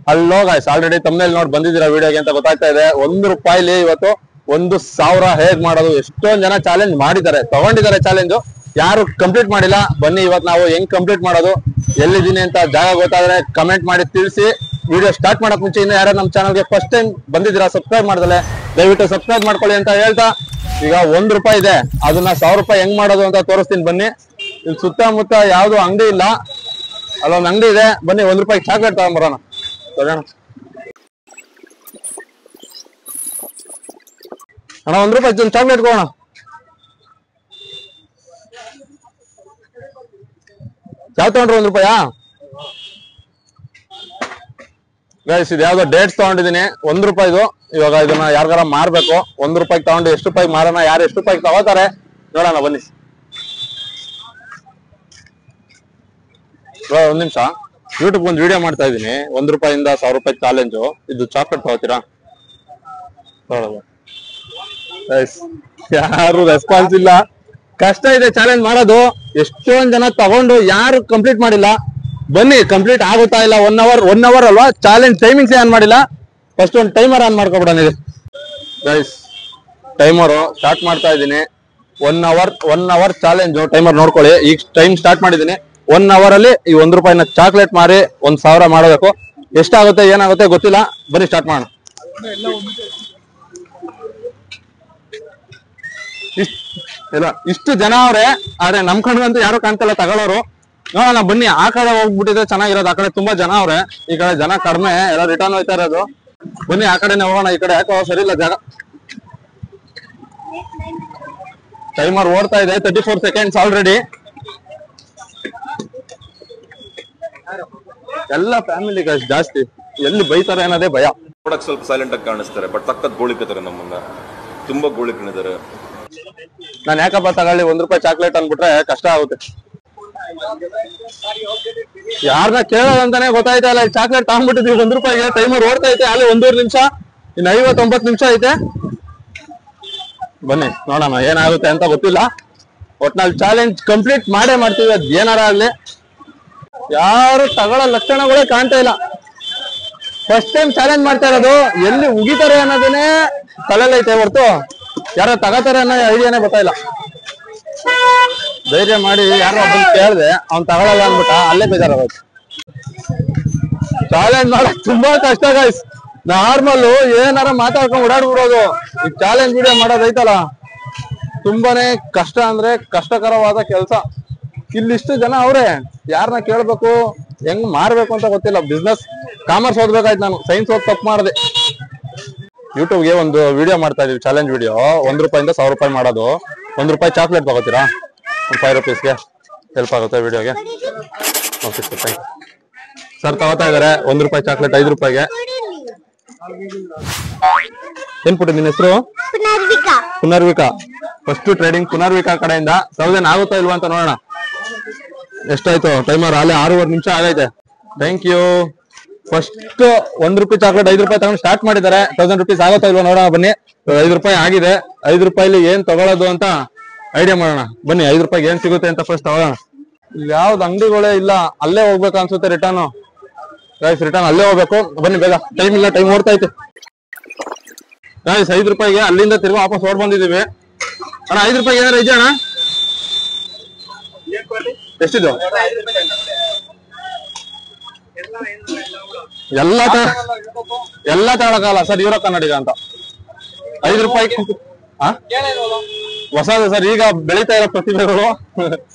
Hello guys, already ತಮ್ಮನೇಲಿ ನೋಡಿ ಬಂದಿದ್ದೀರಾ ವಿಡಿಯೋಗೆ ಅಂತ ಗೊತ್ತಾಗ್ತಾ ಇದೆ. ₹1 ಇವತ್ತು 1000 ಹೇಗ್ ಮಾಡೋದು, ಎಷ್ಟೊಂದ್ ಜನ ಚಾಲೆಂಜ್ ಮಾಡಿದ್ದಾರೆ, ತಗೊಂಡಿದ್ದಾರೆ ಚಾಲೆಂಜ್. ಯಾರು ಕಂಪ್ಲೀಟ್ ಮಾಡಿಲ್ಲ. ಬನ್ನಿ ಇವತ್ತು ನಾವು ಹೆಂಗ್ ಕಂಪ್ಲೀಟ್ ಮಾಡೋದು, ಎಲ್ಲಿದ್ದೀನಿ ಅಂತ ಜಾಗ ಗೊತ್ತಾದ್ರೆ ಕಮೆಂಟ್ ಮಾಡಿ ತಿಳಿಸಿ. ವಿಡಿಯೋ ಸ್ಟಾರ್ಟ್ ಮಾಡಕ್ ಮುಂಚೆ ಇನ್ನು ಯಾರು ನಮ್ಮ ಚಾನಲ್ಗೆ ಫಸ್ಟ್ ಟೈಮ್ ಬಂದಿದ್ದೀರಾ ಸಬ್ಸ್ಕ್ರೈಬ್ ಮಾಡ್ದಲೆ ದಯವಿಟ್ಟು ಸಬ್ಸ್ಕ್ರೈಬ್ ಮಾಡ್ಕೊಳ್ಳಿ ಅಂತ ಹೇಳ್ತಾ, ಈಗ ₹1 ಇದೆ, ಅದನ್ನ ₹1000 ಹೆಂಗ್ ಮಾಡೋದು ಅಂತ ತೋರಿಸ್ತೀನಿ ಬನ್ನಿ. ಇಲ್ಲಿ ಸುತ್ತಮುತ್ತ ಯಾವ್ದು ಅಂಗಡಿ ಇಲ್ಲ, ಅಲ್ಲೊಂದು ಅಂಗಡಿ ಇದೆ. ಬನ್ನಿ ₹1 ಚಾಕ್ಲೇಟ್ ತಗೊಂಬರೋಣ. ಅಣ್ಣ ₹1 ಚಾಕ್ಲೇಟ್ ಕೊಡೋಣ. ಯಾವ ತಗೊಂಡ್ರು ₹1? ಗೈಸ್ ಇದು ಯಾವ್ದೋ ಡೇಟ್ಸ್ ತಗೊಂಡಿದೀನಿ. ₹1 ಇವಾಗ ಇದನ್ನ ಯಾರಿಗಾರ ಮಾರ್ಬೇಕು. ₹1 ತಗೊಂಡು ಎಷ್ಟು ರೂಪಾಯಿ ಮಾರೋಣ, ಯಾರು ಎಷ್ಟು ರೂಪಾಯಿ ತಗೋತಾರೆ ನೋಡೋಣ ಬನ್ನಿ. ಒಂದ್ ನಿಮಿಷ, ಯೂಟ್ಯೂಬ್ ಒಂದು ವಿಡಿಯೋ ಮಾಡ್ತಾ ಇದೀನಿ. ₹1 ಇಂದ ₹1000 ಚಾಲೆಂಜು. ಇದು ಚಾಕ್ಲೇಟ್ ತಗೋತೀರಾ? ಯಾರು ರೆಸ್ಪಾನ್ಸ್ ಇಲ್ಲ, ಕಷ್ಟ ಇದೆ ಚಾಲೆಂಜ್ ಮಾಡೋದು. ಎಷ್ಟೊಂದ್ ಜನ ತಗೊಂಡು ಯಾರು ಕಂಪ್ಲೀಟ್ ಮಾಡಿಲ್ಲ. ಬನ್ನಿ, ಕಂಪ್ಲೀಟ್ ಆಗುತ್ತಾ ಇಲ್ಲ. 1 ಅವರ್ ಅಲ್ವಾ ಚಾಲೆಂಜ್, ಟೈಮಿಂಗ್ಸ್ ಆನ್ ಮಾಡಿಲ್ಲ. ಫಸ್ಟ್ ಒಂದು ಟೈಮರ್ ಆನ್ ಮಾಡ್ಕೊಬಿಡೋಣ. ಗೈಸ್ ಟೈಮರು ಸ್ಟಾರ್ಟ್ ಮಾಡ್ತಾ ಇದ್ದೀನಿ. 1 ಅವರ್ ಚಾಲೆಂಜ್ ಟೈಮರ್ ನೋಡ್ಕೊಳ್ಳಿ. ಈಗ ಟೈಮ್ ಸ್ಟಾರ್ಟ್ ಮಾಡಿದ್ದೀನಿ. 1 ಅವರ್ ಅಲ್ಲಿ ಈ ₹1 ಚಾಕ್ಲೇಟ್ ಮಾರಿ 1000 ಮಾಡಬೇಕು. ಎಷ್ಟಾಗುತ್ತೆ ಏನಾಗುತ್ತೆ ಗೊತ್ತಿಲ್ಲ. ಬನ್ನಿ ಸ್ಟಾರ್ಟ್ ಮಾಡೋಣ. ಇಷ್ಟು ಜನ ಅವ್ರೆ, ಆದ್ರೆ ನಮ್ ಕಣ್ಗಂತೂ ಯಾರು ಕಾಣ್ತಲ್ಲ ತಗೊಳ್ಳೋರು. ನೋಡೋಣ ಬನ್ನಿ. ಆ ಕಡೆ ಹೋಗ್ಬಿಟ್ಟಿದ್ರೆ ಚೆನ್ನಾಗಿರೋದು. ಆ ಕಡೆ ತುಂಬಾ ಜನ ಅವ್ರೆ, ಈ ಕಡೆ ಜನ ಕಡಿಮೆ, ಎಲ್ಲ ರಿಟರ್ನ್ ಹೋಯ್ತಾ ಇರೋದು. ಬನ್ನಿ ಆ ಕಡೆನೆ ಹೋಗೋಣ. ಈ ಕಡೆ ಯಾಕೋ ಸರಿ ಇಲ್ಲ ಜಾಗ. ಟೈಮರ್ ಓಡ್ತಾ ಇದೆ. 34 ಸೆಕೆಂಡ್ಸ್ ಆಲ್ರೆಡಿ. ಎಲ್ಲ ಫ್ಯಾಮಿಲಿ ಜಾಸ್ತಿ, ಎಲ್ಲಿ ಬೈತಾರೆ ಅನ್ನೋದೇ ಭಯ. ನೋಡಕ್ ಸ್ವಲ್ಪ ಸೈಲೆಂಟ್ ಆಗಿ ಕಾಣಿಸ್ತಾರೆ, ಬಟ್ ಸಖತ್ ಗೋಳಿಕತಾರೆ. ನಮ್ಮನ್ನ ತುಂಬಾ ಗೋಳಿಕೊಂಡಿದ್ದಾರೆ. ನಾನು ಯಾಕಪ್ಪ ತಗೊಳ್ಳಿ ₹1 ಚಾಕ್ಲೇಟ್ ಅನ್ಬಿಟ್ರೆ ಕಷ್ಟ ಆಗುತ್ತೆ. ಯಾರನ್ನ ಕೇಳೋದಂತಾನೆ ಗೊತ್ತಾಯ್ತಾ ಇಲ್ಲ. ಚಾಕ್ಲೇಟ್ ತಗೊಂಡ್ಬಿಟ್ಟಿದ್ವಿ ₹1. ಟೈಮರ್ ಓಡ್ತಾ ಐತೆ, ಅಲ್ಲಿ 1.5 ನಿಮಿಷ, ಇನ್ನು 59 ನಿಮಿಷ ಐತೆ. ಬನ್ನಿ ನೋಡೋಣ ಏನಾಗುತ್ತೆ ಅಂತ ಗೊತ್ತಿಲ್ಲ. ಒಟ್ನಲ್ಲಿ ಚಾಲೆಂಜ್ ಕಂಪ್ಲೀಟ್ ಮಾಡೇ ಮಾಡ್ತೀವಿ, ಅದ್ ಏನಾರ ಆಗ್ಲಿ. ಯಾರು ತಗೊಳ್ಳೋ ಲಕ್ಷಣಗಳೇ ಕಾಣ್ತಾ ಇಲ್ಲ. ಫಸ್ಟ್ ಟೈಮ್ ಚಾಲೆಂಜ್ ಮಾಡ್ತಾ ಇರೋದು. ಎಲ್ಲಿ ಉಗಿತಾರೆ ಅನ್ನೋದನ್ನೇ ತಲೆಲೈತೆ ಹೊರ್ತು ಯಾರೋ ತಗೋತಾರೆ ಅನ್ನೋ ಐಡಿಯಾನೇ ಗೊತ್ತಾಯಿಲ್ಲ. ಧೈರ್ಯ ಮಾಡಿ ಯಾರೋ ಒಬ್ಬನ್ ಕೇಳಿದೆ, ಅವ್ನ್ ತಗೊಳಲ್ಲ ಅನ್ಬಿಟ್ಟ, ಅಲ್ಲೇ ಬೇಜಾರಾಗೋಯ್ತು. ಚಾಲೆಂಜ್ ಮಾಡಕ್ ತುಂಬಾ ಕಷ್ಟ ಗೈಸ್. ನಾರ್ಮಲ್ ಏನಾರ ಮಾತಾಡ್ಕೊಂಡ್ ಓಡಾಡ್ಬಿಡೋದು. ಈ ಚಾಲೆಂಜ್ ವಿಡಿಯೋ ಮಾಡೋದೈತಲ್ಲ, ತುಂಬಾನೇ ಕಷ್ಟ, ಅಂದ್ರೆ ಕಷ್ಟಕರವಾದ ಕೆಲಸ. ಇಲ್ಲಿಷ್ಟು ಜನ ಅವ್ರೆ, ಯಾರನ್ನ ಕೇಳ್ಬೇಕು, ಹೆಂಗ್ ಮಾರ್ಬೇಕು ಅಂತ ಗೊತ್ತಿಲ್ಲ. ಬಿಸ್ನೆಸ್ ಕಾಮರ್ಸ್ ಓದ್ಬೇಕಾಯ್ತು ನಾನು, ಸೈನ್ಸ್ ಓದ್ ತಪ್ಪು ಮಾಡಿದೆ. ಯೂಟ್ಯೂಬ್ಗೆ ಒಂದು ವಿಡಿಯೋ ಮಾಡ್ತಾ ಇದೀವಿ, ಚಾಲೆಂಜ್ ವಿಡಿಯೋ. ₹1 ಇಂದ ₹1000 ಮಾಡೋದು. ₹1 ಚಾಕ್ಲೇಟ್ ತಗೋತೀರಾ? ಒಂದು ₹5ಗೆ ಹೆಲ್ಪ್ ಆಗುತ್ತೆ ವಿಡಿಯೋಗೆ. Okay sir, thank you sir. ತಗೋತಾ ಇದಾರೆ ₹1 ಚಾಕ್ಲೇಟ್ ₹5ಗೆ. ಏನ್ ಪುಟ್ಟ ನಿನ್ನ ಹೆಸರು? ಪುನರ್ವಿಕಾ. ಫಸ್ಟ್ ಟ್ರೇಡಿಂಗ್ ಪುನರ್ವಿಕಾ ಕಡೆಯಿಂದ. 1000 ಆಗುತ್ತಾ ಇಲ್ವಾ ಅಂತ ನೋಡೋಣ. ಎಷ್ಟಾಯ್ತು ಟೈಮರ್? ಅಲ್ಲೇ 6.5 ನಿಮಿಷ ಆಗೈತೆ. Thank you. ಫಸ್ಟ್ ₹1 ಚಾಕ್ಲೇಟ್ ₹5 ತಗೊಂಡು ಸ್ಟಾರ್ಟ್ ಮಾಡಿದ್ದಾರೆ. ₹1000 ಆಗುತ್ತಾ ಇಲ್ವಾ ನೋಡೋಣ ಬನ್ನಿ. ₹5 ಆಗಿದೆ. ₹5 ಏನ್ ತಗೊಳ್ಳೋದು ಅಂತ ಐಡಿಯಾ ಮಾಡೋಣ ಬನ್ನಿ. ₹5 ಏನ್ ಸಿಗುತ್ತೆ ಅಂತ ಫಸ್ಟ್ ತಗೊಳ್ಳೋಣ. ಯಾವ್ದು ಅಂಗಡಿಗಳೇ ಇಲ್ಲ, ಅಲ್ಲೇ ಹೋಗ್ಬೇಕು ಅನ್ಸುತ್ತೆ. ರಿಟರ್ನ್ ಗೈಸ್, ರಿಟರ್ನ್ ಅಲ್ಲೇ ಹೋಗ್ಬೇಕು. ಬನ್ನಿ ಬೇಗ, ಟೈಮ್ ಇಲ್ಲ, ಟೈಮ್ ಓಡ್ತಾ ಐತೆ ಗೈಸ್. ₹5 ಅಲ್ಲಿಂದ ತಿರ್ಗಿ ವಾಪಸ್ ಓಡ್ ಬಂದಿದೀವಿ. ಅಣ್ಣ ₹5 ಏನಾರ ಇದೆ ಅಣ್ಣ? ಎಷ್ಟಿದು? ಎಲ್ಲ ತಗೊಳಕಲ್ಲ ಸರ್, ಯೂರೋ ಕನ್ನಡಿಗ ಅಂತ. ₹5 ಹೊಸದು ಸರ್, ಈಗ ಬೆಳೀತಾ ಇರೋ ಪ್ರತಿಭೆಗಳು.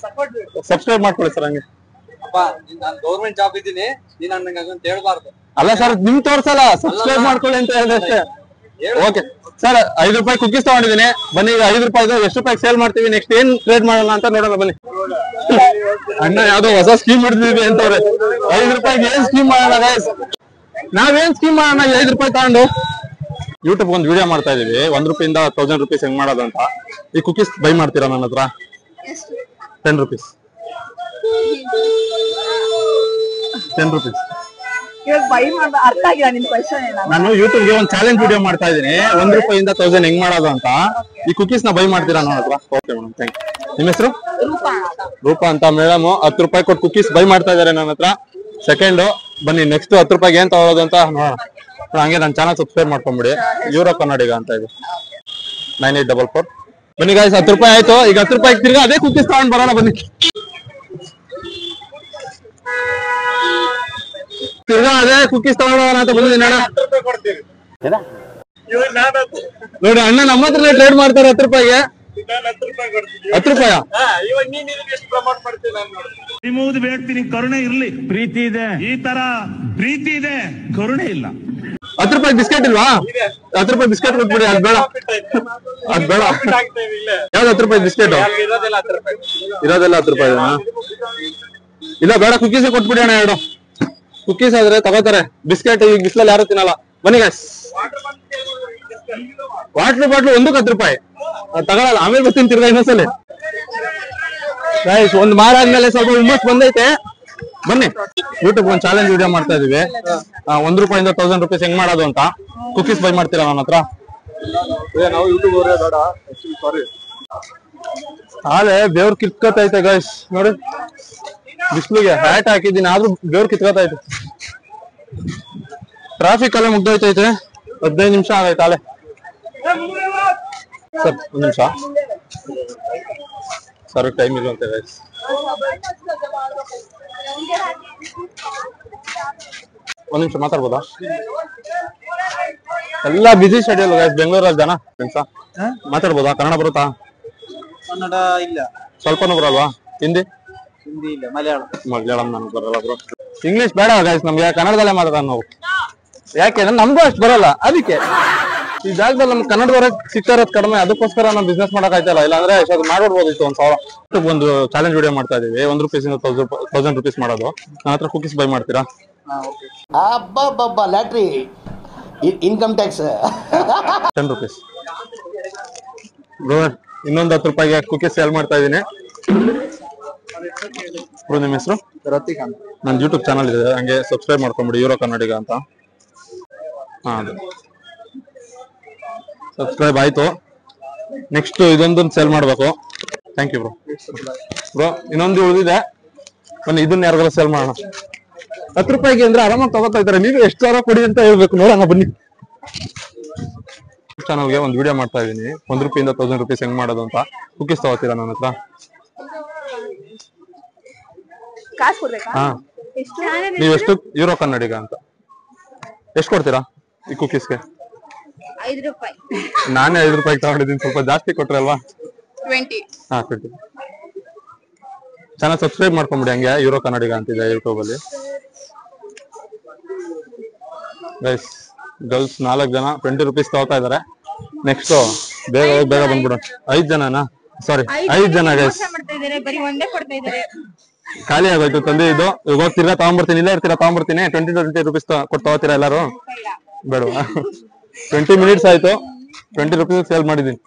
ಸಬ್ಸ್ಕ್ರೈಬ್ ಮಾಡ್ಕೊಳ್ಳಿ ಸರ್. ಹಂಗೆ ಗೌರ್ಮೆಂಟ್ ಜಾಬ್ ಇದ್ದೀನಿ, ಹೇಳ್ಬಾರ್ದು. ಅಲ್ಲ ಸರ್, ನಿಮ್ ತೋರ್ಸಲ್ಲ, ಸಬ್ಸ್ಕ್ರೈಬ್ ಮಾಡ್ಕೊಳ್ಳಿ ಅಂತ ಹೇಳಿದ್ರೆ ಅಷ್ಟೇ. ಓಕೆ ಸರ್, ₹5 ಕುಕ್ಕೀಸ್ ತಗೊಂಡಿದ್ದೀನಿ. ಬನ್ನಿ, ಈಗ ₹5 ಎಷ್ಟು ರೂಪಾಯಿ ಸೇಲ್ ಮಾಡ್ತೀವಿ, ನೆಕ್ಸ್ಟ್ ಏನ್ ಟ್ರೇಡ್ ಮಾಡೋಣ ಅಂತ ನೋಡೋಣ ಬನ್ನಿ. ಅಣ್ಣ ಯಾವ್ದೋ ಹೊಸ ಸ್ಕೀಮ್ ಹಿಡಿದಿದ್ವಿ ಅಂತವ್ರೆ. ₹5 ಏನ್ ಸ್ಕೀಮ್ ಮಾಡೋಣ ಗೈಸ್? ನಾವೇನ್ ಸ್ಕೀಮ್ ಮಾಡೋಣ ₹5 ತಗೊಂಡು? ಯೂಟ್ಯೂಬ್ ಒಂದು ವಿಡಿಯೋ ಮಾಡ್ತಾ ಇದೀವಿ, ₹1 ಇಂದ ₹1000 ಹೆಂಗ್ ಮಾಡೋದು ಅಂತ. ಈ ಕುಕೀಸ್ ಬೈ ಮಾಡ್ತೀರಾ ನನ್ನ ಹತ್ರ? ₹10. ನಾನು ಯೂಟ್ಯೂಬ್ಗೆ ಒಂದು ಚಾಲೆಂಜ್ ವಿಡಿಯೋ ಮಾಡ್ತಾ ಇದೀನಿ. ₹1 ಇಂದ 1000 ಹೆಂಗ್ ಮಾಡೋದು ಅಂತ. ಈ ಕುಕೀಸ್ ನ ಬೈ ಮಾಡ್ತೀರಾ ನನ್ನ ಹತ್ರ? Okay madam, thank you. ನಿಮ್ಮ ಹೆಸರು? ರೂಪಾ ಅಂತ ಮೇಡಮ್. ₹10 ಕೊಟ್ಟು ಕುಕೀಸ್ ಬೈ ಮಾಡ್ತಾ ಇದಾರೆ ನನ್ನ ಹತ್ರ. ಸೆಕೆಂಡ್ ಬನ್ನಿ ನೆಕ್ಸ್ಟ್ 10 ರೂಪಾಯಿಗೆ ಏನ್ ತಗೊಳ್ಳೋದು ಅಂತ ನೋಡೋಣ. ಹಂಗೆ ನನ್ನ ಚಾನಲ್ ಸಬ್ಸ್ಕ್ರೈಬ್ ಮಾಡ್ಕೊಂಬಿಡಿ, ಯೂರೋ ಕನ್ನಡಿಗ ಅಂತ ಇದೆ 9844. ಬನ್ನಿ ಗಾಯ್ಸ್ 10 ರೂಪಾಯಿ ಆಯ್ತು. ಈಗ 10 ರೂಪಾಯಿ ತಿರ್ಗಾ ಅದೇ ಕುಕ್ಕೀಸ್ ತಗೊಂಡ್ ಬರೋಣ ಬನ್ನಿ. ತಿರ್ಗಾ ಅದೇ ಕುಕ್ಕೀಸ್ ತಗೊಂಡೋಣ ಅಂತ ಬಂದಿದ್ದೀನಿ ಅಣ್ಣ. ನೋಡಿ ಅಣ್ಣ ನಮ್ಮ ಹತ್ರ ಟ್ರೇಡ್ ಮಾಡ್ತಾರೆ 10 ರೂಪಾಯಿಗೆ. 10 ರೂಪಾಯ ನಿಮ್ಮದು ಹೇಳ್ತೀನಿ, ಕರುಣೆ ಇರ್ಲಿ, ಪ್ರೀತಿ ಇದೆ. ಈ ತರ ಪ್ರೀತಿ ಇದೆ, ಕರುಣೆ ಇಲ್ಲ. 10 ರೂಪಾಯಿ ಬಿಸ್ಕೆಟ್ ಇಲ್ವಾ? 10 ರೂಪಾಯಿ ಬಿಸ್ಕೆಟ್ ಕೊಟ್ಬಿಡಿ. ಅದ್ ಬೇಡ, ಅದ್ ಬೇಡ. ಯಾವ್ದು 10 ರೂಪಾಯಿ ಬಿಸ್ಕೆಟ್ ಇರೋದೆಲ್ಲ 10 ರೂಪಾಯಿ ಇಲ್ಲ, ಬೇಡ. ಕುಕ್ಕೀಸ್ ಕೊಟ್ಬಿಡಿ ಅಣ್ಣ. 2 ಕುಕ್ಕೀಸ್ ಆದ್ರೆ ತಗೋತಾರೆ. ಬಿಸ್ಕೆಟ್ ಈಗ ಬಿಸ್ಲಲ್ಲಿ ಯಾರು ತಿನ್ನಲ್ಲ. ಬನ್ನಿ ಗಾಯ್ಸ್. ವಾಟರ್ ಬಾಟ್ಲು 1ಕ್ಕೆ 10 ರೂಪಾಯಿ ತಗೊಳಲ್ಲ. ಆಮೇಲೆ ಬರ್ತೀನಿ ತಿರ್ಗಾ ಇನ್ನೊಂದ್ಸಲಿ. ಗಾಯ್ಸ್ ಒಂದ್ ಮಾರ ಆದ್ಮೇಲೆ ಸ್ವಲ್ಪ ಹುಮ್ಮಸ್ ಬಂದೈತೆ. ಬನ್ನಿ ಯೂಟ್ಯೂಬ್ ಒಂದು ಚಾಲೆಂಜ್ ವಿಡಿಯೋ ಮಾಡ್ತಾ ಇದೀವಿ. 1 ರೂಪಾಯಿಂದ 1000 ರೂಪೀಸ್ ಹೆಂಗ್ ಮಾಡೋದು ಅಂತ. ಕುಕ್ಕೀಸ್ ಬೈ ಮಾಡ್ತೀರಾ ನನ್ನ ಹತ್ರ? ನಾವು ಯೂಟ್ಯೂಬ್ ಅವರೇ ಬೇಡ, ಸಾರಿ. ಆದ್ರೆ ಬೇವ್ರು ಕಿತ್ಕೋತೈತೆ ಗಾಯ್ಸ್. ನೋಡಿ ಬಿಸ್ಲಿಗೆ ಹ್ಯಾಟ್ ಹಾಕಿದ್ದೀನಿ ಆದ್ರೂ ಬೇವ್ರು ಕಿತ್ಕೋತೈತೆ. ಟ್ರಾಫಿಕ್ ಅಲ್ಲೇ ಮುಗ್ದೋಯ್ತೈತೆ. 15 ನಿಮಿಷ ಆಗೈತೆ ಆಲೆ. ಸರ್ 1 ನಿಮಿಷ ಸರ್, ಟೈಮ್ ಇಲ್ವಂತೆ ಗಾಯ್ಸ್. ಒಂದ್ ನಿಮಿಷ ಮಾತಾಡ್ಬೋದಾ? ಎಲ್ಲ ಬಿಸಿ ಶೆಡ್ಯೂಲ್ ಗಾಯ್ಸ್. ಬೆಂಗಳೂರಲ್ಲಿ ಜನ ಕೆಲ್ಸ ಮಾತಾಡ್ಬೋದಾ? ಕನ್ನಡ ಬರುತ್ತಾ? ಕನ್ನಡ ಇಲ್ಲ, ಸ್ವಲ್ಪನೂ ಬರಲ್ವಾ? ಹಿಂದಿ ಇಲ್ಲ, ಮಲಯಾಳಂ ನನಗೆ ಬರಲ್ಲ ಬ್ರೋ. ಇಂಗ್ಲಿಷ್ ಬೇಡ ಗಾಯ್ಸ್, ನಮ್ಗೆ ಕನ್ನಡದಲ್ಲೇ ಮಾತಾಡೋಣ ನಾವು. ಯಾಕೆಂದ್ರೆ ನಮ್ಗೂ ಅಷ್ಟು ಬರಲ್ಲ. ಅದಕ್ಕೆ ಈ ಜಾಗದಲ್ಲಿ ನಮ್ಗೆ ಕನ್ನಡದವರ ಸಿಗ್ತಾ ಇರೋದು ಕಡಿಮೆ. ಅದಕ್ಕೋಸ್ಕರ ನಾವು ಬಿಸ್ನೆಸ್ ಮಾಡಕ್ ಆಯ್ತಲ್ಲ. ಇಲ್ಲಾಂದ್ರೆ ಅದು ಮಾಡ್ಬಿಡ್ಬೋದಿತ್ತು. 1000 ಒಂದು ಚಾಲೆಂಜ್ ವಿಡಿಯೋ ಮಾಡ್ತಾ ಇದೀವಿ. 1 ರೂಪೀಸಿಂದ 1000 ರೂಪೀಸ್ ಮಾಡೋದು. ನನ್ನ ಹತ್ರ ಕುಕ್ಕೀಸ್ ಬೈ ಮಾಡ್ತೀರಾ? ಲ್ಯಾಟ್ರಿ ಇನ್ಕಮ್ ಟ್ಯಾಕ್ಸ್ 10 ರೂಪೀಸ್ ಬ್ರೋ. ಇನ್ನೊಂದು 10 ರೂಪಾಯಿಗೆ ಕುಕ್ಕೀಸ್ ಸೇಲ್ ಮಾಡ್ತಾ ಇದೀನಿ ಬ್ರೋ. ನಿಮ್ಮ ಹೆಸರು? ರತಿಕ್ ಅಂತ. ನನ್ನ ಯೂಟ್ಯೂಬ್ ಚಾನಲ್ ಇದೆ, ಹಂಗೆ ಸಬ್ಸ್ಕ್ರೈಬ್ ಮಾಡ್ಕೊಂಬಿಡಿ, ಯೂರೋ ಕನ್ನಡಿಗ ಅಂತ. ಅದೇ ಸಬ್ಸ್ಕ್ರೈಬ್ ಆಯ್ತು. ನೆಕ್ಸ್ಟ್ ಇದೊಂದೊಂದು ಸೇಲ್ ಮಾಡ್ಬೇಕು. Thank you bro. ಇನ್ನೊಂದು ಉಳಿದಿದೆ, ಬನ್ನಿ ಇದನ್ನ ಯಾರಿಗಾರ ಸೇಲ್ ಮಾಡೋಣ. 10 ರೂಪಾಯಿಗೆ ಅಂದ್ರೆ ಆರಾಮಾಗಿ ತಗೋತಾ ಇದ್ದಾರೆ. ನೀವು ಎಷ್ಟು ಸಾವಿರ ಕೊಡಿ ಅಂತ ಹೇಳ್ಬೇಕು, ನೋಡೋಣ ಬನ್ನಿ. ಚಾನಲ್ಗೆ ಒಂದು ವಿಡಿಯೋ ಮಾಡ್ತಾ ಇದೀನಿ. 1 ರೂಪಾಯಿಂದ 1000 ರೂಪೀಸ್ ಹೆಂಗ್ ಮಾಡೋದು ಅಂತ. ಕುಕ್ಕೀಸ್ ತಗೋತೀರಾ ನನ್ನ ಹತ್ರ? ಹಾ, ನೀವೆಷ್ಟು ಯೂರೋ ಕನ್ನಡಿಗ ಅಂತ ಎಷ್ಟು ಕೊಡ್ತೀರಾ ಈ ಕುಕ್ಕೀಸ್ಗೆ? 5 ರೂಪಾಯಿ. ನಾನೇ 5 ರೂಪಾಯಿ ತಗೊಂಡಿದ್ದೀನಿ. ಸ್ವಲ್ಪ ಜಾಸ್ತಿ ಕೊಟ್ರೆ ಅಲ್ವಾ? 20. ಹಾ 20. ಚಾನಲ್ ಸಬ್ಸ್ಕ್ರೈಬ್ ಮಾಡ್ಕೊಂಬಿಡಿ, ಹಂಗೆ ಯೂರೋ ಕನ್ನಡಿಗ ಅಂತಿದೆ ಯೂಟ್ಯೂಬ್ ಅಲ್ಲಿ. ಗೈಸ್ ಗರ್ಲ್ಸ್ 4 ಜನ 20 ರೂಪೀಸ್ ತಗೋತಾ ಇದಾರೆ. ನೆಕ್ಸ್ಟ್ ಬೇಗ ಹೋಗಿ ಬೇಗ ಬಂದ್ಬಿಡೋಣ. 5 ಜನನಾ? ಸಾರಿ 5 ಜನ ಗೈಸ್. ಬರೀ ಒಂದೇ ಕೊಡ್ತಾ ಇದ್ದಾರೆ. ಖಾಲಿ ಆಗೋಯ್ತು ತಂದೆ ಇದು. ಈಗ ಹೋಗ್ತಿರಾ ತಗೊಂಡ್ಬರ್ತೀನಿ, ಇಲ್ಲೇ ಇರ್ತೀರಾ ತಗೊಂಡ್ಬರ್ತೀನಿ. 20 ರೂಪೀಸ್ ಕೊಟ್ಟು ತಗೋತೀರಾ ಎಲ್ಲಾರು? ಬೇಡವಾ? 20 ಮಿನಿಟ್ಸ್ ಆಯ್ತು. 20 ರೂಪೀಸ್ ಸೇಲ್ ಮಾಡಿದೀನಿ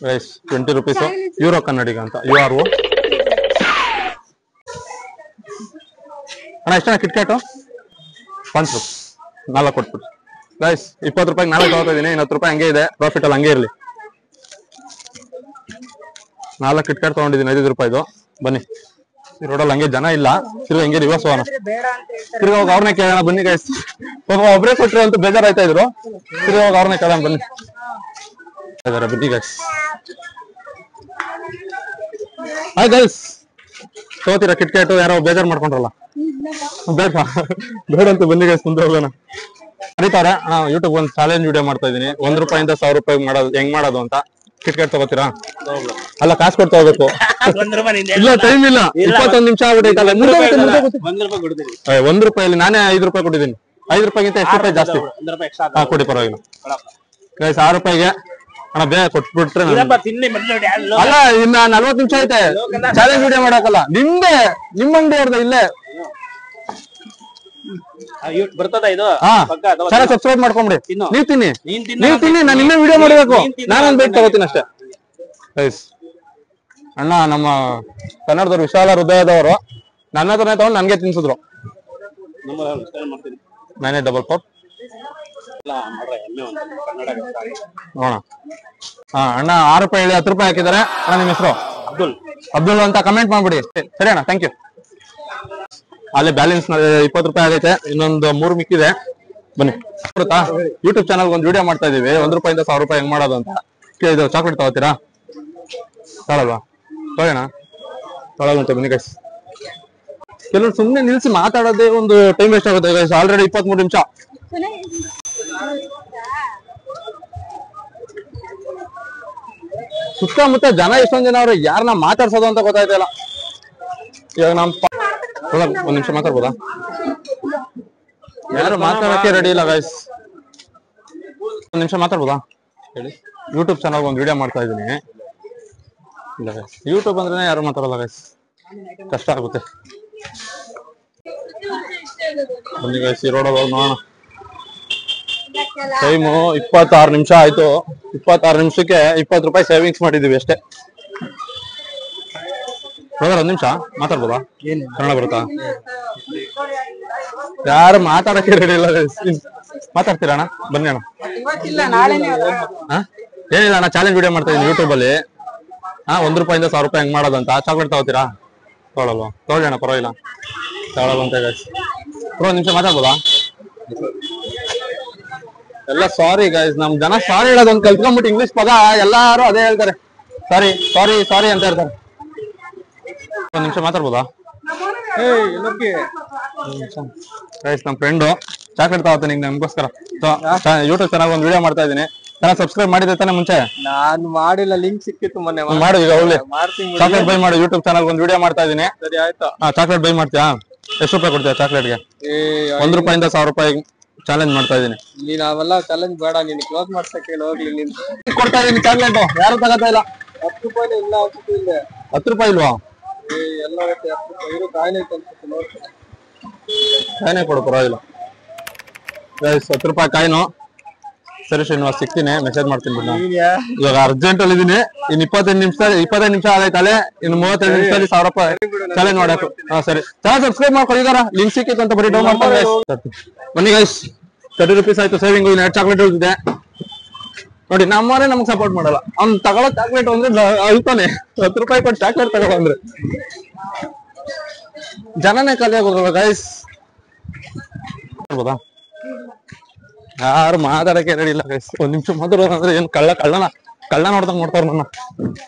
ಗೈಸ್. 20 ರೂಪೀಸ್ ಯೂರೋ ಕನ್ನಡಿಗ ಅಂತ. URO ಅಣ್ಣ. ಎಷ್ಟಣ್ಣ ಕಿಟ್ಕ್ಯಾಟು? 5 ರೂಪಾಯಿ 4 ಕೊಟ್ಬಿಟ್ಟು ಗೈಸ್. 20 ರೂಪಾಯಿಗೆ 4 ತಗೋತಾ ಇದೀನಿ. 10 ರೂಪಾಯಿ ಹಂಗೆ ಇದೆ, ಪ್ರಾಫಿಟ್ ಅಲ್ಲಿ ಹಂಗೆ ಇರ್ಲಿ. 4 ಕಿಟ್ಕ್ಯಾಟ್ ತಗೊಂಡಿದ್ದೀನಿ 5 ರೂಪಾಯಿದು. ಬನ್ನಿ ಈ ರೋಡಲ್ಲಿ ಹಂಗೆ ಜನ ಇಲ್ಲ. ತಿರ್ಗಾ ಹಂಗೆ ರಿವರ್ಸ್ ಹೋಗೋಣ. ತಿರ್ಗಾ ಹೋಗಿ ಅವ್ರನ್ನೇ ಕೇಳೋಣ ಬನ್ನಿ ಗೈಸ್. ಒಬ್ಬರೇ ಕೊಟ್ರು ಅಂತ ಬೇಜಾರಾಯ್ತಾ ಇದ್ರು. ತಿರ್ಗಾ ಹೋಗಿ ಅವ್ರನ್ನೇ ಕೇಳೋಣ ಬನ್ನಿ. ಬನ್ನಿ ಗೈಸ್. ಹಾಯ್ ಗೈಸ್, ತಗೋತೀರಾ ಕಿಟ್ಕ್ಯಾಟು? ಯಾರೋ ಬೇಜಾರ್ ಮಾಡ್ಕೊಂಡ್ರಲ್ಲ? ಬೇಡ ಬೇಡ ಅಂತ ಬನ್ನಿ ಗೈಸ್, ಮುಂದೆ ಹೋಗೋಣ. ಕರೀತಾರೆ. ಯೂಟ್ಯೂಬ್ ಒಂದು ಚಾಲೆಂಜ್ ವಿಡಿಯೋ ಮಾಡ್ತಾ ಇದೀನಿ. 1 ರೂಪಾಯಿಂದ 1000 ರೂಪಾಯಿ ಮಾಡೋದು ಹೆಂಗ್ ಮಾಡೋದು ಅಂತ. ಕಿಟ್ಕ್ಯಾಟ್ ತಗೋತೀರಾ? ಅಲ್ಲ, ಕಾಸು ಕೊಡ್ತಾ ಹೋಗ್ಬೇಕು. ಇಲ್ಲ, ಟೈಮ್ ಇಲ್ಲ. 21 ನಿಮಿಷ ಆಗ್ಬಿಟ್ಟೈತಲ್ಲ. 1 ರೂಪಾಯಲ್ಲಿ ನಾನೇ 5 ರೂಪಾಯಿ ಕೊಟ್ಟಿದ್ದೀನಿ. 5 ರೂಪಾಯಿಗಿಂತ ಎಷ್ಟು ರೂಪಾಯಿ ಜಾಸ್ತಿ? ಹಾ ಕೊಡಿ, ಪರವಾಗಿಲ್ಲ ಗೈಸ್. 6 ರೂಪಾಯಿಗೆ ಅಣ್ಣ ಬೇಗ ಕೊಟ್ಬಿಟ್ರೆ. ಅಲ್ಲ, ಇನ್ನ 40 ನಿಮಿಷ ಐತೆ ಚಾಲೆಂಜ್ ವಿಡಿಯೋ ಮಾಡಕಲ್ಲ. ನಿಮ್ದೇ ನಿಮ್ಮ ಅಂಗಡಿ ಅವ್ರದ ಇಲ್ಲೇ ಬರ್ತದ ಇದು. ಚಾನಲ್ ಸಬ್ಸ್ಕ್ರೈಬ್ ಮಾಡ್ಕೊಂಬಿಡಿ. ನೀವ್ ತಿನ್ನಿ, ನಾನು ಇನ್ನೇ ವಿಡಿಯೋ ಮಾಡಬೇಕು. ನಾನೊಂದು ಬೇಟ್ ತಗೋತೀನಿ ಅಷ್ಟೇ ಗೈಸ್. ಅಣ್ಣ ನಮ್ಮ ಕನ್ನಡದವ್ರು ವಿಶಾಲ ಹೃದಯದವರು ನನ್ನ ಹತ್ರನೇ ತಗೊಂಡು ನನ್ಗೆ ತಿನ್ಸಿದ್ರು. 9844 ನೋಡೋಣ. ಹಾ ಅಣ್ಣ 6 ರೂಪಾಯಿ ಹೇಳಿ 10 ರೂಪಾಯಿ ಹಾಕಿದ್ದಾರೆ. ಅಣ್ಣ ನಿಮ್ಮ ಹೆಸರು? ಅಬ್ದುಲ್ ಅಂತ ಕಮೆಂಟ್ ಮಾಡ್ಬಿಡಿ. ಸರಿ ಅಣ್ಣ, ಥ್ಯಾಂಕ್ ಯು. ಅಲ್ಲೇ ಬ್ಯಾಲೆನ್ಸ್ 20 ರೂಪಾಯಿ ಆಗೈತೆ, ಇನ್ನೊಂದು 3 ಮಿಕ್ಕಿದೆ. ಬನ್ನಿ. ಗೊತ್ತಾ, ಯೂಟ್ಯೂಬ್ ಚಾನಲ್ ಒಂದು ವಿಡಿಯೋ ಮಾಡ್ತಾ ಇದೀವಿ, 1 ರೂಪಾಯಿಂದ 1000 ರೂಪಾಯಿ ಹೆಂಗ್ ಮಾಡೋದು ಅಂತ. ಇದು ಚಾಕ್ಲೇಟ್ ತಗೋತೀರಾ? ತಗೊಳಲ್ವಾ? ತಗೋಣ, ತಗೊಳಂತೆ. ಬನ್ನಿ ಗೈಸ್. ಕೆಲವರು ಸುಮ್ನೆ ನಿಲ್ಸಿ ಮಾತಾಡೋದೇ ಒಂದು ಟೈಮ್ ವೇಸ್ಟ್ ಆಗುತ್ತೆ ಗೈಸ್. ಆಲ್ರೆಡಿ 23 ನಿಮಿಷ. ಸುತ್ತಮುತ್ತ ಜನ ಎಷ್ಟೊಂದ್ ಜನ ಅವ್ರು, ಯಾರನ್ನ ಮಾತಾಡ್ಸೋದು ಅಂತ ಗೊತ್ತಾಯ್ತಲ್ಲ. ಇವಾಗ ಒಂದ್ ನಿಮಿಷ ಮಾತಾಡ್ಬೋದಾ? ಯಾರು ಮಾತಾಡಕ್ಕೆ ರೆಡಿ ಇಲ್ಲ ಗೈಸ್. ಒಂದ್ ನಿಮಿಷ ಮಾತಾಡ್ಬೋದಾ ಹೇಳಿ? ಯೂಟ್ಯೂಬ್ ಚಾನಲ್ ಒಂದು ವಿಡಿಯೋ ಮಾಡ್ತಾ ಇದೀನಿ. ಇಲ್ಲ ಗೈಸ್, ಯೂಟ್ಯೂಬ್ ಅಂದ್ರೆ ಯಾರು ಮಾತಾಡಲ್ಲ ಗೈಸ್, ಕಷ್ಟ ಆಗುತ್ತೆ. ಬನ್ನಿ ಗೈಸ್, ಈ ರೋಡಲ್ಲಿ ಹೋಗಿ ನೋಡೋಣ. ಟೈಮು 26 ನಿಮಿಷ ಆಯ್ತು. 26 ನಿಮಿಷಕ್ಕೆ 20 ರೂಪಾಯಿ ಸೇವಿಂಗ್ಸ್ ಮಾಡಿದೀವಿ ಅಷ್ಟೇ. ಒಂದ್ ನಿಮಿಷ ಮಾತಾಡ್ಬೋದಾ? ಕನ್ನಡ ಬರುತ್ತಾ? ಯಾರು ಮಾತಾಡಕ್ಕೆ ರೆಡಿ ಇಲ್ಲ. ಮಾತಾಡ್ತೀರಾ ಅಣ್ಣ? ಬನ್ನಿ ಅಣ್ಣ. ಏನಿಲ್ಲ ಅಣ್ಣ, ಚಾಲೆಂಜ್ ವಿಡಿಯೋ ಮಾಡ್ತಾ ಇದೀನಿ ಯೂಟ್ಯೂಬ್ ಅಲ್ಲಿ. 1 ರೂಪಾಯಿಂದ 1000 ರೂಪಾಯಿ ಹೆಂಗ್ ಮಾಡೋದಂತ. ಚಾಕ್ಲೇಟ್ ತಗೋತೀರಾ? ತಗೊಳಲ್ವಾ? ತಗೊಳ್ಳಿ ಅಣ್ಣ, ಪರವಾಗಿಲ್ಲ. ತಗೊಳಲ್ವಂತೆ ಗೈಸ್. ಒಂದ್ ನಿಮಿಷ ಮಾತಾಡ್ಬೋದಾ? ಎಲ್ಲ ಸಾರಿ ಗೈಸ್, ನಮ್ ಜನ ಸಾರಿ ಹೇಳೋದೊಂದು ಕಲ್ತ್ಕೊಂಡ್ಬಿಟ್ಟು ಇಂಗ್ಲಿಷ್ ಪದ ಎಲ್ಲಾರು ಅದೇ ಹೇಳ್ತಾರೆ. ಸಾರಿ ಸಾರಿ ಸಾರಿ ಅಂತ ಹೇಳ್ತಾರೆ. ಒಂದ್ ನಿಮಿಷ ಮಾತಾಡ್ಬೋದಾ? ಗೈಸ್, ನಮ್ ಫ್ರೆಂಡು ಚಾಕ್ಲೇಟ್ ತಗೋತಾನೆ ನಮ್ಗೋಸ್ಕರ. ಯೂಟ್ಯೂಬ್ ಚಾನಲ್ ಒಂದು ವಿಡಿಯೋ ಮಾಡ್ತಾ ಇದೀನಿ. ಚೆನ್ನಾಗಿ ಸಬ್ಸ್ಕ್ರೈಬ್ ಮಾಡಿದ್ರೆ ತಾನೆ ಮುಂಚೆ? ನಾನು ಮಾಡಿಲ್ಲ, ಲಿಂಕ್ ಸಿಕ್ಕಿತ್ತು ಮೊನ್ನೆ. ಮಾಡು ಈಗ, ಒಳ್ಳೆ ಚಾಕ್ಲೇಟ್ ಬೈ ಮಾಡು. ಯೂಟ್ಯೂಬ್ ಚಾನಲ್ ಒಂದು ವಿಡಿಯೋ ಮಾಡ್ತಾ ಇದೀನಿ. ಸರಿ ಆಯ್ತು. ಚಾಕ್ಲೇಟ್ ಬೈ ಮಾಡ್ತೀಯಾ? ಎಷ್ಟು ರೂಪಾಯಿ ಕೊಡ್ತೀಯಾ ಚಾಕ್ಲೇಟ್ಗೆ? 1 ರೂಪಾಯಿಂದ 1000 ರೂಪಾಯಿ ಚಾಲೆಂಜ್ ಮಾಡ್ತಾ ಇದೀನಿ. ನೀನ್ ಅವೆಲ್ಲ ಚಾಲೆಂಜ್ ಬೇಡ, ನೀನ್ ಕ್ಲೋಸ್ ಮಾಡ್ಸಕ್ಕೆ ಹೋಗ್ಲಿ. ನೀನ್ ಕೊಡ್ತಾ ಇದೀನಿ ಚಾಕ್ಲೇಟ್, ಯಾರು ತಗೋತಾ ಇಲ್ಲ. 10 ರೂಪಾಯಿ ಇಲ್ಲ ಅನ್ಸುತ್ತೆ. ಇಲ್ಲ 10 ರೂಪಾಯಿ ಇಲ್ವಾ? ಎಲ್ಲ 10 ರೂಪಾಯಿ ಕಾಯಿನ್ ಐತೆ ಅನ್ಸುತ್ತೆ. ನೋಡ್ತೀನಿ, ಕಾಯಿನೇ ಕೊಡು, ಪರವಾಗಿಲ್ಲ. 10 ರೂಪಾಯಿ ಕಾಯಿನು. ಸರಿ ಶ್ರೀನಿವಾಸ್, ಸಿಗ್ತೀನಿ, ಮೆಸೇಜ್ ಮಾಡ್ತೀನಿ ಬಿಡು. ಇವಾಗ ಅರ್ಜೆಂಟ್ ಅಲ್ಲಿ ಇದೀನಿ. ಇನ್ 25 ನಿಮಿಷ ಆಗೈತಲ್ಲೇ. ಇನ್ನು 32 ನಿಮಿಷದಲ್ಲಿ 1000 ರೂಪಾಯಿ ಚಾಲೆಂಜ್ ಮಾಡಬೇಕು. ಸರಿ, ಚೆನ್ನಾಗಿ ಸಬ್ಸ್ಕ್ರೈಬ್ ಮಾಡ್ಕೊಳ್ಳಿದಾರ. ಲಿಂಕ್ ಸಿಕ್ಕಿತ್ತು ಅಂತ ಬರೀ ಡೌನ್ ಮಾಡ್ತಾರೆ. ಬನ್ನಿ ಗೈಸ್, 30 ರೂಪೀಸ್ ಆಯ್ತು ಸೇವಿಂಗ್. ಇನ್ನು 2 ಚಾಕ್ಲೇಟ್ ಉಳಿದಿದೆ ನೋಡಿ. ನಮ್ಮವರೇ ನಮ್ಗೆ ಸಪೋರ್ಟ್ ಮಾಡಲ್ಲ. ಅವ್ನು ತಗೊಳ್ಳೋ ಚಾಕ್ಲೇಟ್ ಅಂದ್ರೆ ಅಳ್ತಾನೆ. 10 ರೂಪಾಯಿ ಕೊಟ್ಟು ಚಾಕ್ಲೇಟ್ ತಗೊಳ್ಳೋ ಅಂದ್ರೆ ಜನನೇ ಕಲಿಯಾಗ ಹೋಗಲ್ಲ ಗೈಸ್. ಹೇಳ್ಬೋದಾ? ಯಾರು ಮಾತಾಡಕ್ಕೆ ರೆಡಿ ಇಲ್ಲ ಗೈಸ್. 1 ನಿಮಿಷ ಮಾತಾಡೋದಂದ್ರೆ ಏನ್ ಕಳ್ಳ ನೋಡ್ದಂಗ್ ನೋಡ್ತಾರ ನನ್ನ.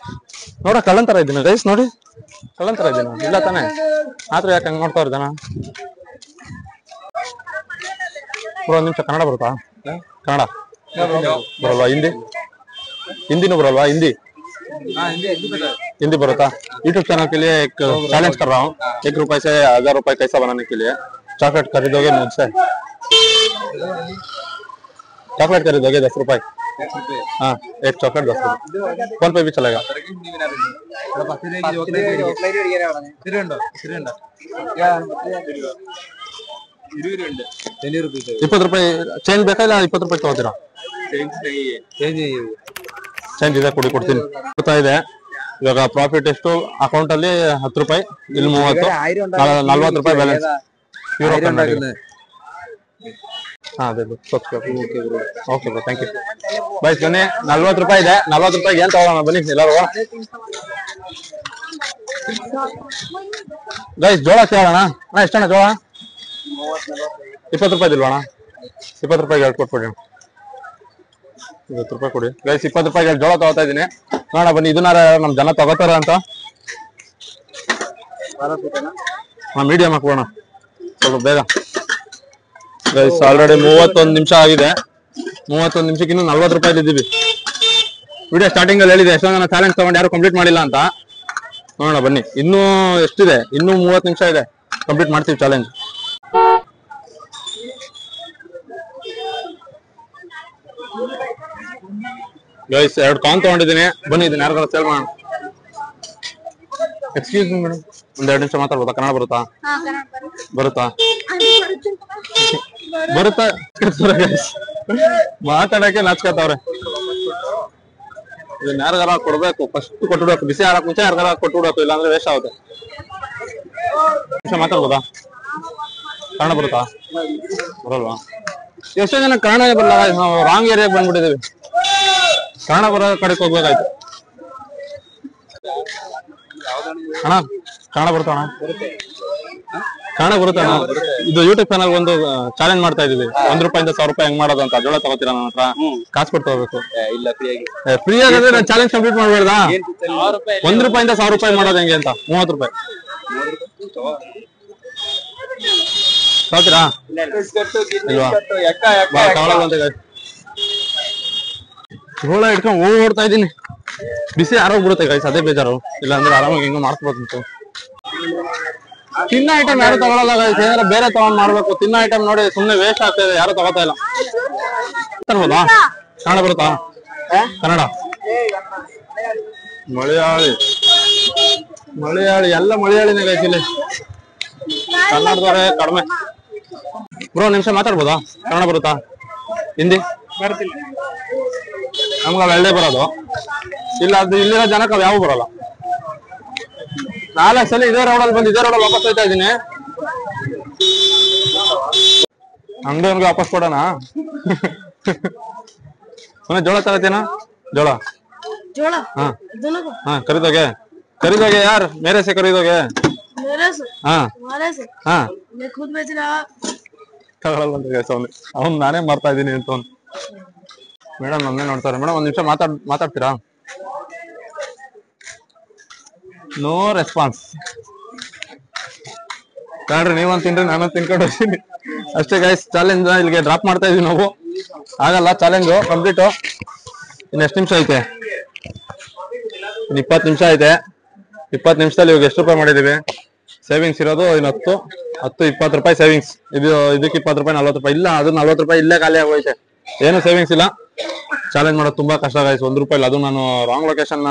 ನೋಡ ಕಳ್ಳನ್ ತರ ಇದ್ದೀನಿ ಗೈಸ್, ನೋಡಿ ಕಳ್ಳನ್ ತರ ಇದ್ದೀನಿ. ಇಲ್ಲ ತಾನೆ? ಆದ್ರೂ ಯಾಕೆ ಹಂಗ್ ನೋಡ್ತಾವ್ರ ಜನ? 1 ನಿಮಿಷ. ಕನ್ನಡ ಬರುತ್ತಾ? ಕನ್ನಡ ಬರಲ್ವಾ? हिंदी बरलवा? हिंदी बरता? यूट्यूब चैनल के लिए एक चैलेंज कर रहा हूँ. 1 रुपए से 1000 रुपए कैसा बनाने के लिए. चॉकलेट खरीदोगे मुझसे? चॉकलेट खरीदोगे 10 रुपए? हाँ, 1 चॉकलेट 10 रुपए. फोन पे भी चलेगा. 20 ರೂಪಾಯಿ ಚೇಂಜ್ ಬೇಕಾ? ಇಲ್ಲ 20 ರೂಪಾಯಿ ತಗೋತೀರಾ? ಚೇಂಜ್ ಇದೆ, ಕೊಡ್ತೀನಿ. ಬರ್ತಾ ಇದೆ ಇವಾಗ. ಪ್ರಾಫಿಟ್ ಎಷ್ಟು ಅಕೌಂಟ್ ಅಲ್ಲಿ? 10 ರೂಪಾಯಿ. ಇಲ್ಲಿ 30, 40 ರೂಪಾಯಿ ಬ್ಯಾಲೆನ್ಸ್. ಯೂರೋ ಕನ್ನಡ. ಹಾ, ಅದೇ ಓಕೆ ಬ್ರೋ, ಥ್ಯಾಂಕ್ ಯು. ಬೈಸ್ ಬನ್ನಿ, 40 ರೂಪಾಯಿ ಇದೆ. 40 ರೂಪಾಯಿಗೆ ಏನ್ ತಗೋಣ? ಬನ್ನಿ ಎಲ್ಲರೂ. ಗೈಸ್, ಜೋಳ ಕೇಳೋಣ. ಎಷ್ಟಣ್ಣ ಜೋಳ? 20 ರೂಪಾಯಿ ಇಲ್ವಣ್ಣ? 20 ರೂಪಾಯಿಗೆ 2 ಕೊಟ್ಬಿಡಿ. 20 ರೂಪಾಯಿ ಕೊಡಿ ಗೈಸ್. 20 ರೂಪಾಯಿಗೆ ಜೋಳ ತಗೋತಾ ಇದೀನಿ. ನೋಡ ಬನ್ನಿ, ಇದನ್ನಾರ ನಮ್ ಜನ ತಗೋತಾರ ಅಂತ. ಮೀಡಿಯಂ ಹಾಕೋಣ ಸ್ವಲ್ಪ ಬೇಗ ಗೈಸ್. ಆಲ್ರೆಡಿ 31 ನಿಮಿಷ ಆಗಿದೆ. 31 ನಿಮಿಷಕ್ಕೆ ಇನ್ನು 40 ರೂಪಾಯಿ ಇದ್ದೀವಿ. ವಿಡಿಯೋ ಸ್ಟಾರ್ಟಿಂಗ್ ಅಲ್ಲಿ ಹೇಳಿದೆ ಎಷ್ಟೊಂದು ಜನ ಚಾಲೆಂಜ್ ತಗೊಂಡು ಯಾರು ಕಂಪ್ಲೀಟ್ ಮಾಡಿಲ್ಲ ಅಂತ. ನೋಡೋಣ ಬನ್ನಿ, ಇನ್ನೂ ಎಷ್ಟಿದೆ? ಇನ್ನೂ 30 ನಿಮಿಷ ಇದೆ, ಕಂಪ್ಲೀಟ್ ಮಾಡ್ತೀವಿ ಚಾಲೆಂಜ್. ಗೈಸ್, 2 ಕಾನ್ ತಗೊಂಡಿದ್ದೀನಿ. ಬನ್ನಿ, ಇದನ್ನ ಯಾರಿಗಾರ ಸೇಲ್ ಮಾಡೋಣ. ಎಕ್ಸ್ಕ್ಯೂಸ್ ಮೀ ಮೇಡಮ್, 2 ನಿಮಿಷ ಮಾತಾಡ್ಬೋದಾ? ಕನ್ನಡ ಬರುತ್ತಾ? ಬರುತ್ತಾ? ಮಾತಾಡಕ್ಕೆ ನಾಚ್ಕೋತಾವ್ರೆ. ಇದನ್ನ ಯಾರಿಗಾರ ಕೊಡ್ಬೇಕು, ಫಸ್ಟ್ ಕೊಟ್ಬಿಡ್ಬೇಕು. ಬಿಸಿ ಆಡಕ್ ಮುಂಚೆ ಯಾರಿಗಾರ ಕೊಟ್ಬಿಡ್ಬೇಕು, ಇಲ್ಲಾಂದ್ರೆ ವೇಸ್ಟ್ ಆಗುತ್ತೆ. ನಿಮಿಷ ಮಾತಾಡ್ಬೋದಾ? ಕನ್ನಡ ಬರುತ್ತಾ? ಬರಲ್ವಾ? ಎಷ್ಟೋ ಜನ ಕನ್ನಡ ಬರಲ್ಲ. ನಾವು ರಾಂಗ್ ಏರಿಯಾಗೆ ಬಂದ್ಬಿಟ್ಟಿದ್ದೀವಿ. ಕನ್ನಡ ಬರೋ ಕಡೆಗೆ ಹೋಗ್ಬೇಕಾಯ್ತು. ಅಣ್ಣ ಕನ್ನಡ ಬರುತ್ತಾ ಅಣ್ಣ? ಕನ್ನಡ ಬರುತ್ತಾ ಅಣ್ಣ? ಇದು ಯೂಟ್ಯೂಬ್ ಚಾನಲ್ ಒಂದು ಚಾಲೆಂಜ್ ಮಾಡ್ತಾ ಇದೀವಿ. 1 ರೂಪಾಯಿಂದ 1000 ರೂಪಾಯಿ ಹೆಂಗ್ ಮಾಡೋದು ಅಂತ. ಜೋಳ ತಗೋತೀರಾ ನನ್ನ ಹತ್ರ? ಕಾಸು ಕೊಟ್ಟು ತಗೋಬೇಕು. ಇಲ್ಲ ಫ್ರೀ ಆಗಿದ್ರೆ ನಾನು ಚಾಲೆಂಜ್ ಕಂಪ್ಲೀಟ್ ಮಾಡ್ಬೇಡ್ದಾ? 1 ರೂಪಾಯಿಂದ 1000 ರೂಪಾಯಿ ಮಾಡೋದು ಹೆಂಗೆ ಅಂತ. 30 ರೂಪಾಯಿ ತಗೋತೀರಾ? ಇಲ್ವಾ? ತಗೊಳ್ಳೋದಂತೆ guys. ಜೋಳ ಇಟ್ಕೊಂಡು ಓಡ್ತಾ ಇದೀನಿ. ಬಿಸಿ ಆರೋಗ್ಬಿಡುತ್ತೆ ಗೈಸ್, ಅದೇ ಬೇಜಾರು. ಇಲ್ಲ ಅಂದ್ರೆ ಆರಾಮಾಗಿ ಹೆಂಗ ಮಾಡ್ಸ್ಬೋದು. ತಿನ್ನ ಐಟಮ್ ಯಾರು ತಗೊಳಲ್ಲ ಗೈಸ್, ಏನಾರ ಬೇರೆ ತಗೊಂಡ್ ಮಾಡ್ಬೇಕು. ತಿನ್ನ ಐಟಮ್ ನೋಡಿ ಸುಮ್ನೆ ವೇಸ್ಟ್ ಆಗ್ತಾ ಇದೆ, ಯಾರು ತಗೋತಾ ಇಲ್ಲ. ತರ್ಬೋದಾ? ಕನ್ನಡ ಬರುತ್ತಾ? ಕನ್ನಡ, ಮಲಯಾಳಿ, ಎಲ್ಲ ಮಲಯಾಳಿನೇ ಗೈಸ್ ಇಲ್ಲಿ. ಕನ್ನಡದವರೇ ಕಡಿಮೆ. ಬ್ರೋ ನಿಮಿಷ ಮಾತಾಡ್ಬೋದಾ? ಕನ್ನಡ ಬರುತ್ತಾ? ಹಿಂದಿ ನಮ್ಗ ಅವೆರಡೇ ಬರೋದು. ಇಲ್ಲ ಅದು ಇಲ್ಲಿರೋ ಜನಕ್ಕೆ ಅವ್ ಯಾವ ಬರಲ್ಲ. 4 ಸಲ ಇದೇ ರೋಡಲ್ಲಿ ಬಂದು ಇದೇ ರೋಡಲ್ಲಿ ವಾಪಸ್ ಹೋಯ್ತಾ ಇದೀನಿ. ಅಂಗಡಿಯವ್ರಿಗೆ ವಾಪಸ್ ಕೊಡೋಣ. ಜೋಳ ತಗೋತೀನ? ಜೋಳ हाँ हाँ खरीदोगे यार मेरे से खरीदोगे? मेरे से? हाँ तुम्हारे से? हाँ मैं खुद बेच रहा। ಅವ್ನು ನಾನೇ ಮಾಡ್ತಾ ಇದ್ದೀನಿ ಅಂತ. ಮೇಡಮ್ ನನ್ನೇ ನೋಡ್ತಾರೆ. ಮೇಡಮ್ 1 ನಿಮಿಷ ಮಾತಾಡ್ತೀರಾ? No response. ಕಾಡ್ರಿ ನೀವಂತ ತಿನ್ರಿ, ನಾನು ತಿನ್ಕೊಂಡು ಹೋಗ್ತೀನಿ ಅಷ್ಟೇ ಗೈಸ್. ಚಾಲೆಂಜ್ ಇಲ್ಲಿಗೆ ಡ್ರಾಪ್ ಮಾಡ್ತಾ ಇದೀವಿ ನಾವು. ಆಗಲ್ಲ, ಚಾಲೆಂಜು ಕಂಪ್ಲೀಟ್. ಇನ್ನೆಷ್ಟು ನಿಮಿಷ ಐತೆ? ಇನ್ನು 20 ನಿಮಿಷ ಐತೆ. 20 ನಿಮಿಷದಲ್ಲಿ ಇವಾಗ ಎಷ್ಟು ರೂಪಾಯಿ ಮಾಡಿದೀವಿ? ಸೇವಿಂಗ್ಸ್ ಇರೋದು ಇನ್ನು 10 20 ರೂಪಾಯಿ ಸೇವಿಂಗ್ಸ್. ಇದಕ್ಕೆ 20 ರೂಪಾಯಿ 40 ರೂಪಾಯಿ. ಇಲ್ಲ, ಅದು 40 ರೂಪಾಯಿ ಇಲ್ಲೇ ಖಾಲಿ ಆಗೋಯ್ತೆ. ಏನು ಸೇವಿಂಗ್ಸ್ ಇಲ್ಲ. ಚಾಲೆಂಜ್ ಮಾಡೋದು ತುಂಬಾ ಕಷ್ಟ ಗೈಸ್. 1 ರೂಪಾಯಿ ಇಲ್ಲ. ಅದು ನಾನು ರಾಂಗ್ ಲೊಕೇಶನ್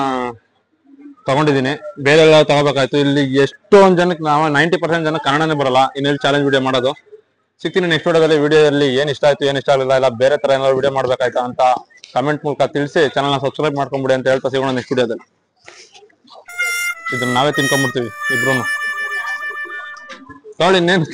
ತಗೊಂಡಿದ್ದೀನಿ, ಬೇರೆ ಎಲ್ಲ ತಗೋಬೇಕಾಯ್ತು. ಇಲ್ಲಿ ಎಷ್ಟೊಂದು ಜನಕ್ಕೆ 90% ಜನಕ್ಕೆ ಕನ್ನಡನೇ ಬರಲ್ಲ. ಇನ್ನೆಲ್ಲಿ ಚಾಲೆಂಜ್ ವಿಡಿಯೋ ಮಾಡೋದು? ಸಿಗ್ತೀನಿ ನೆಕ್ಸ್ಟ್ ವಿಡಿಯೋದಲ್ಲಿ. ಏನ್ ಇಷ್ಟ ಆಯ್ತು, ಏನ್ ಇಷ್ಟ ಆಗಲಿಲ್ಲ, ಇಲ್ಲ ಬೇರೆ ತರ ಏನಾದ್ರು ವಿಡಿಯೋ ಮಾಡ್ಬೇಕಾಯ್ತಾ ಅಂತ ಕಮೆಂಟ್ ಮೂಲಕ ತಿಳಿಸಿ ಚಾನಲ್ನ ಸಬ್ಸ್ಕ್ರೈಬ್ ಮಾಡ್ಕೊಂಬಿಡಿ ಅಂತ ಹೇಳ್ತಾ ಸಿಗೋಣ ನೆಕ್ಸ್ಟ್ ವಿಡಿಯೋದಲ್ಲಿ. ಇದನ್ನ ನಾವೇ ತಿನ್ಕೊಂಡ್ಬಿಡ್ತೀವಿ ಇಬ್ರು. ನೋಡಿ ಇನ್ನೇನು